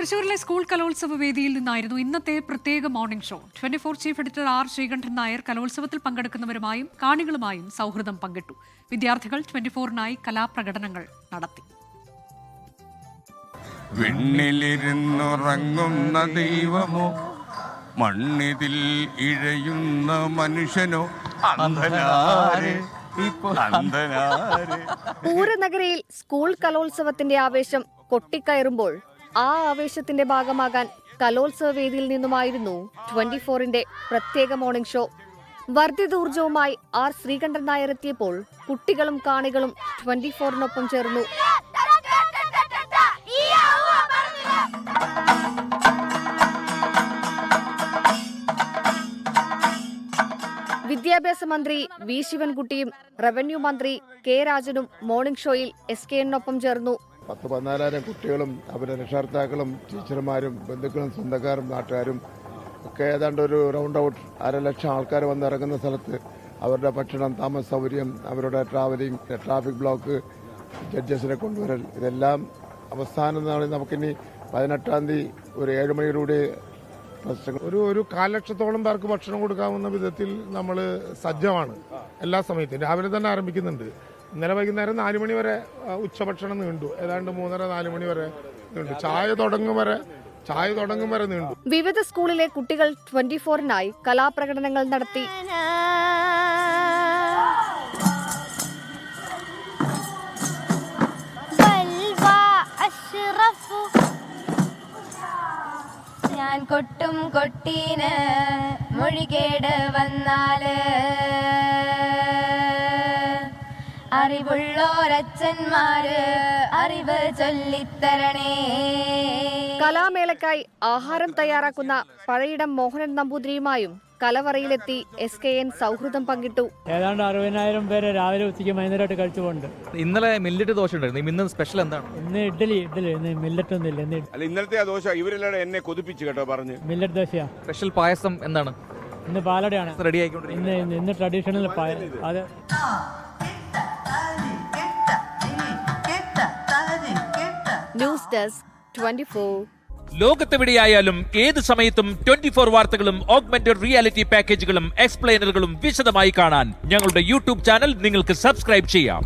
തൃശ്ശൂരിലെ സ്കൂൾ കലോത്സവ വേദിയിൽ നിന്നായിരുന്നു ഇന്നത്തെ പ്രത്യേക morning show. 24 chief editor R Sreekandan Nair കലോത്സവത്തിൽ പങ്കെടുക്കുന്നവരുമായും കാണികളുമായും സൗഹൃദം പങ്കിട്ടു. വിദ്യാർത്ഥികൾ 24-നായി കലാപ്രകടനങ്ങൾ നടത്തി. വിണ്ണിലിരുന്നുറങ്ങുന്ന ദൈവമോ മണ്ണിതിൽ ഇഴയുന്ന മനുഷ്യനോ പൂരനഗരിയിൽ സ്കൂൾ കലോത്സവത്തിന്റെ ആവേശം കൊട്ടിക്കയറുമ്പോൾ ആ ആവേശത്തിന്റെ ഭാഗമാകാൻ കലോത്സവ വേദിയിൽ നിന്നുമായിരുന്നു 24-ന്റെ പ്രത്യേക മോർണിംഗ് ഷോ. വർദ്ധിതൂർജവുമായി ആർ ശ്രീകണ്ഠൻ നായർ എത്തിയപ്പോൾ കുട്ടികളും കാണികളും 24-നൊപ്പം ചേർന്നു. വിദ്യാഭ്യാസ മന്ത്രി വി ശിവൻകുട്ടിയും റവന്യൂ മന്ത്രി കെ രാജനും മോർണിംഗ് ഷോയിൽ SKN-നൊപ്പം ചേർന്നു. 14,000 കുട്ടികളും അവരുടെ രക്ഷകർത്താക്കളും ടീച്ചർമാരും ബന്ധുക്കളും സ്വന്തക്കാരും നാട്ടുകാരും ഒക്കെ ഏതാണ്ട് ഒരു റൗണ്ട് ഔട്ട് 1,00,000 ആൾക്കാർ വന്നിറങ്ങുന്ന സ്ഥലത്ത് അവരുടെ ഭക്ഷണം, താമസ സൗകര്യം, അവരുടെ ട്രാവലിംഗ്, ട്രാഫിക് ബ്ലോക്ക്, ജഡ്ജസിനെ കൊണ്ടുവരൽ, ഇതെല്ലാം അവസാനം നമുക്കിനി 18-ാം തീയതി ഒരു 7 മണിയോടുകൂടി ഒരു 1,00,000-ത്തോളം പേർക്ക് ഭക്ഷണം കൊടുക്കാവുന്ന വിധത്തിൽ നമ്മൾ സജ്ജമാണ്. എല്ലാ സമയത്തും രാവിലെ തന്നെ ആരംഭിക്കുന്നുണ്ട്. ഇന്നലെ വൈകുന്നേരം 4 മണി വരെ ഉച്ചഭക്ഷണം നീണ്ടു. ഏതാണ്ട് 3:30-4 മണി വരെ നീണ്ടു. ചായ തുടങ്ങും വരെ നീണ്ടു. വിവിധ സ്കൂളിലെ കുട്ടികൾ 24-നായി കലാപ്രകടനങ്ങൾ നടത്തി. ഞാൻ കൊട്ടും കൊട്ടീന് മൊഴികേട് വന്നാല് അറിവുള്ളോരച്ഛന്മാര് അറിവ് ചൊല്ലിത്തരണേ. കലാമേളയ്ക്കായി ആഹാരം തയ്യാറാക്കുന്ന പഴയിടം മോഹനൻ നമ്പൂതിരിയുമായും കലവറയിലെത്തി SKN സൗഹൃദം പങ്കിട്ടു. ഏതാണ്ട് 60,000 പേര് രാവിലെ ഉച്ചയ്ക്ക് വൈകുന്നേരമായിട്ട് കഴിച്ചുകൊണ്ട്. ഇന്നലെ മില്ലറ്റ് ദോശ ഉണ്ടായിരുന്നു. ഇന്ന് സ്പെഷ്യൽ എന്താണ്? ഇന്ന് ഇഡ്ഡലി. ഇന്ന് മില്ലറ്റ് ഒന്നും ഇല്ല. ഇന്നലത്തെ ദോശ ഇവരെല്ലാം എന്നെ കൊതിപ്പിച്ചു കേട്ടോ പറഞ്ഞു. മില്ലറ്റ് ദോശയാ. സ്പെഷ്യൽ പായസം എന്താണ്? ഇന്ന് പാലടയാണ് റെഡി ആയിക്കൊണ്ടിരിക്കുന്നത്. ഇന്ന് ട്രഡീഷണൽ അത് ന്യൂസ് ഡെസ്ക് 24. ലോകത്തെവിടെയായാലും ഏത് സമയത്തും 24 വാർത്തകളും ഓഗ്മെന്റഡ് റിയാലിറ്റി പാക്കേജുകളും എക്സ്പ്ലെയിനറുകളും വിശദമായി കാണാൻ ഞങ്ങളുടെ യൂട്യൂബ് ചാനൽ നിങ്ങൾക്ക് സബ്സ്ക്രൈബ് ചെയ്യാം.